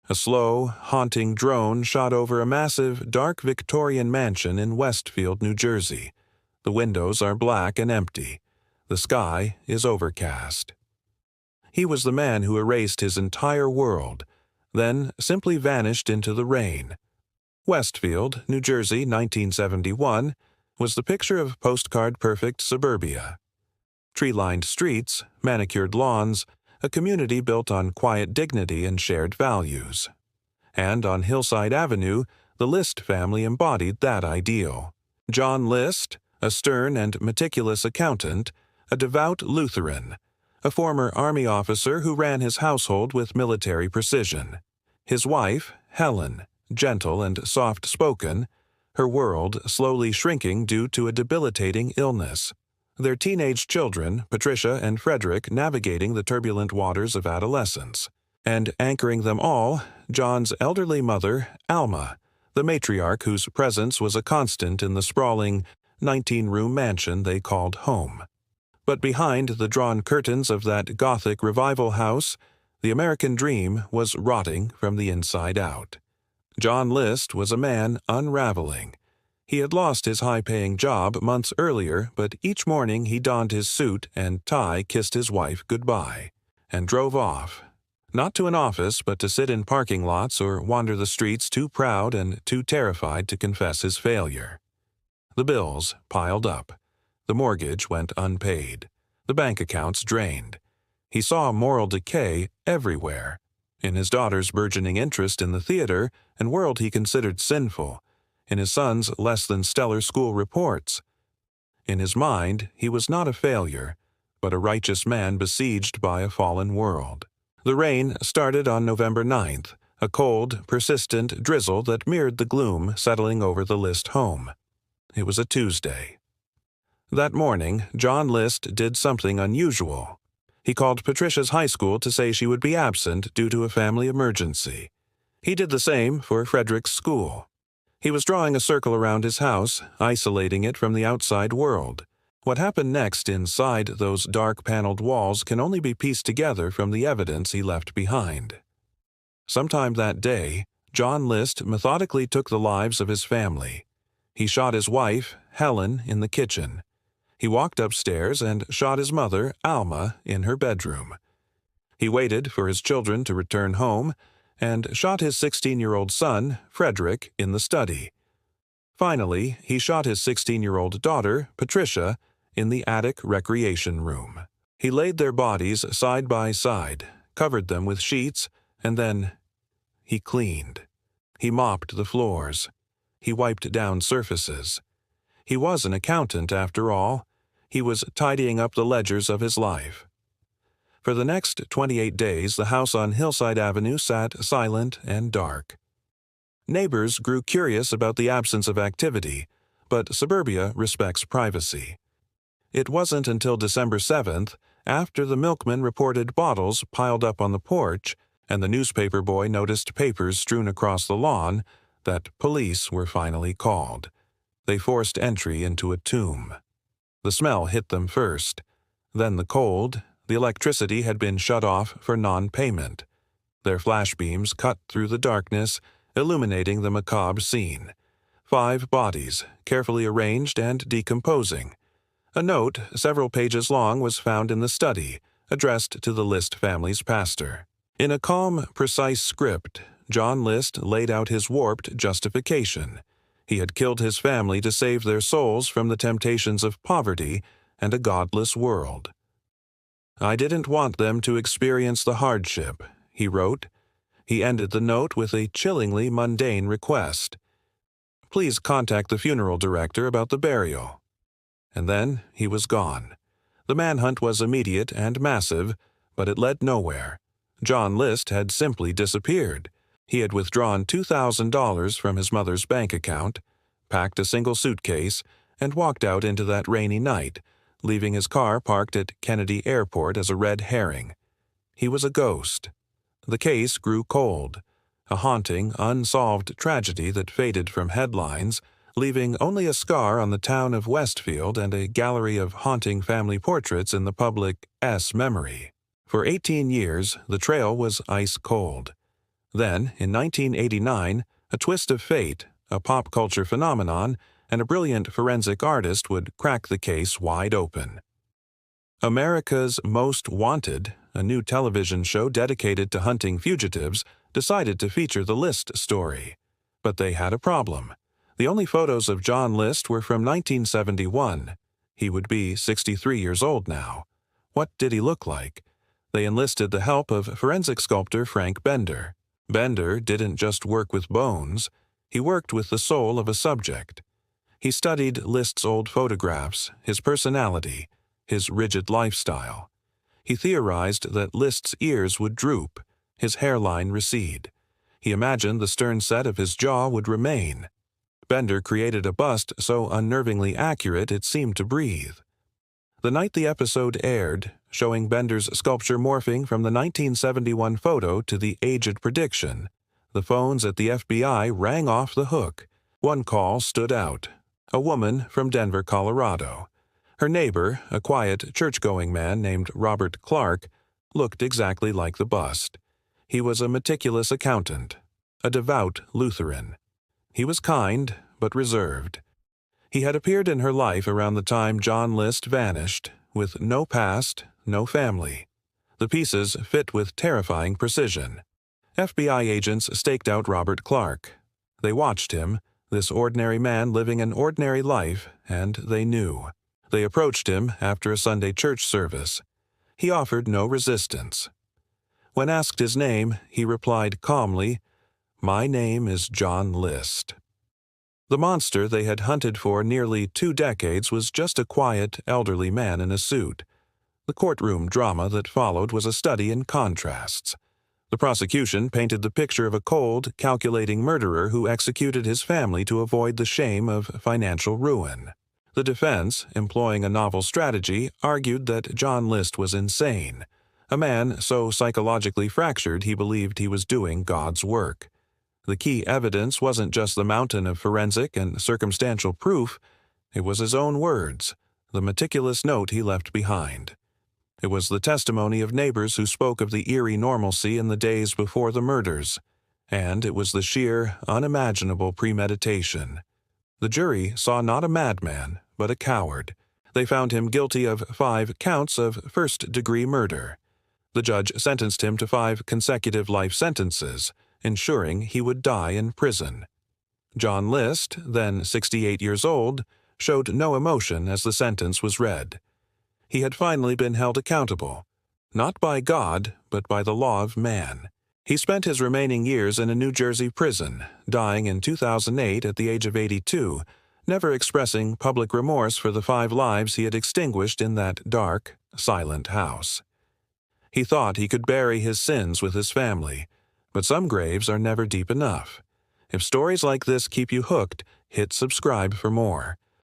A slow, haunting drone shot over a massive, dark Victorian mansion in Westfield, New Jersey. The windows are black and empty. The sky is overcast. He was the man who erased his entire world, then simply vanished into the rain. Westfield, New Jersey, 1971, was the picture of postcard-perfect suburbia. Tree-lined streets, manicured lawns, a community built on quiet dignity and shared values. And on Hillside Avenue, the List family embodied that ideal. John List, a stern and meticulous accountant, a devout Lutheran, a former Army officer who ran his household with military precision. His wife, Helen, gentle and soft-spoken, her world slowly shrinking due to a debilitating illness. Their teenage children, Patricia and Frederick, navigating the turbulent waters of adolescence. And anchoring them all, John's elderly mother, Alma, the matriarch whose presence was a constant in the sprawling 19-room mansion they called home. But behind the drawn curtains of that Gothic revival house, the American dream was rotting from the inside out. John List was a man unraveling. He had lost his high-paying job months earlier, but each morning he donned his suit and tie, kissed his wife goodbye, and drove off. Not to an office, but to sit in parking lots or wander the streets too proud and too terrified to confess his failure. The bills piled up. The mortgage went unpaid. The bank accounts drained. He saw moral decay everywhere. In his daughter's burgeoning interest in the theater and world he considered sinful, in his son's less-than-stellar school reports. In his mind, he was not a failure, but a righteous man besieged by a fallen world. The rain started on November 9th, a cold, persistent drizzle that mirrored the gloom settling over the List home. It was a Tuesday. That morning, John List did something unusual. He called Patricia's high school to say she would be absent due to a family emergency. He did the same for Frederick's school. He was drawing a circle around his house, isolating it from the outside world. What happened next inside those dark paneled walls can only be pieced together from the evidence he left behind. Sometime that day, John List methodically took the lives of his family. He shot his wife, Helen, in the kitchen. He walked upstairs and shot his mother, Alma, in her bedroom. He waited for his children to return home and shot his 16-year-old son, Frederick, in the study. Finally, he shot his 16-year-old daughter, Patricia, in the attic recreation room. He laid their bodies side by side, covered them with sheets, and then he cleaned. He mopped the floors. He wiped down surfaces. He was an accountant, after all. He was tidying up the ledgers of his life. For the next 28 days, the house on Hillside Avenue sat silent and dark. Neighbors grew curious about the absence of activity, but suburbia respects privacy. It wasn't until December 7th, after the milkman reported bottles piled up on the porch and the newspaper boy noticed papers strewn across the lawn, that police were finally called. They forced entry into a tomb. The smell hit them first, then the cold. The electricity had been shut off for non-payment. Their flash beams cut through the darkness, illuminating the macabre scene. 5 bodies, carefully arranged and decomposing. A note, several pages long, was found in the study, addressed to the List family's pastor. In a calm, precise script, John List laid out his warped justification. He had killed his family to save their souls from the temptations of poverty and a godless world. "I didn't want them to experience the hardship," he wrote. He ended the note with a chillingly mundane request. "Please contact the funeral director about the burial." And then he was gone. The manhunt was immediate and massive, but it led nowhere. John List had simply disappeared. He had withdrawn $2,000 from his mother's bank account, packed a single suitcase, and walked out into that rainy night, leaving his car parked at Kennedy Airport as a red herring. He was a ghost. The case grew cold, a haunting, unsolved tragedy that faded from headlines, leaving only a scar on the town of Westfield and a gallery of haunting family portraits in the public's memory. For 18 years, the trail was ice cold. Then, in 1989, a twist of fate, a pop culture phenomenon, and a brilliant forensic artist would crack the case wide open. America's Most Wanted, a new television show dedicated to hunting fugitives, decided to feature the List story. But they had a problem. The only photos of John List were from 1971. He would be 63 years old now. What did he look like? They enlisted the help of forensic sculptor Frank Bender. Bender didn't just work with bones. He worked with the soul of a subject. He studied List's old photographs, his personality, his rigid lifestyle. He theorized that List's ears would droop, his hairline recede. He imagined the stern set of his jaw would remain. Bender created a bust so unnervingly accurate it seemed to breathe. The night the episode aired, showing Bender's sculpture morphing from the 1971 photo to the aged prediction, the phones at the FBI rang off the hook. One call stood out. A woman from Denver, Colorado. Her neighbor, a quiet, church-going man named Robert Clark, looked exactly like the bust. He was a meticulous accountant, a devout Lutheran. He was kind, but reserved. He had appeared in her life around the time John List vanished, with no past, no family. The pieces fit with terrifying precision. FBI agents staked out Robert Clark. They watched him, this ordinary man living an ordinary life, and they knew. They approached him after a Sunday church service. He offered no resistance. When asked his name, he replied calmly, "My name is John List." The monster they had hunted for nearly 2 decades was just a quiet, elderly man in a suit. The courtroom drama that followed was a study in contrasts. The prosecution painted the picture of a cold, calculating murderer who executed his family to avoid the shame of financial ruin. The defense, employing a novel strategy, argued that John List was insane, a man so psychologically fractured he believed he was doing God's work. The key evidence wasn't just the mountain of forensic and circumstantial proof, it was his own words, the meticulous note he left behind. It was the testimony of neighbors who spoke of the eerie normalcy in the days before the murders, and it was the sheer, unimaginable premeditation. The jury saw not a madman, but a coward. They found him guilty of 5 counts of first-degree murder. The judge sentenced him to 5 consecutive life sentences, ensuring he would die in prison. John List, then 68 years old, showed no emotion as the sentence was read. He had finally been held accountable, not by God, but by the law of man. He spent his remaining years in a New Jersey prison, dying in 2008 at the age of 82, never expressing public remorse for the 5 lives he had extinguished in that dark, silent house. He thought he could bury his sins with his family, but some graves are never deep enough. If stories like this keep you hooked, hit subscribe for more.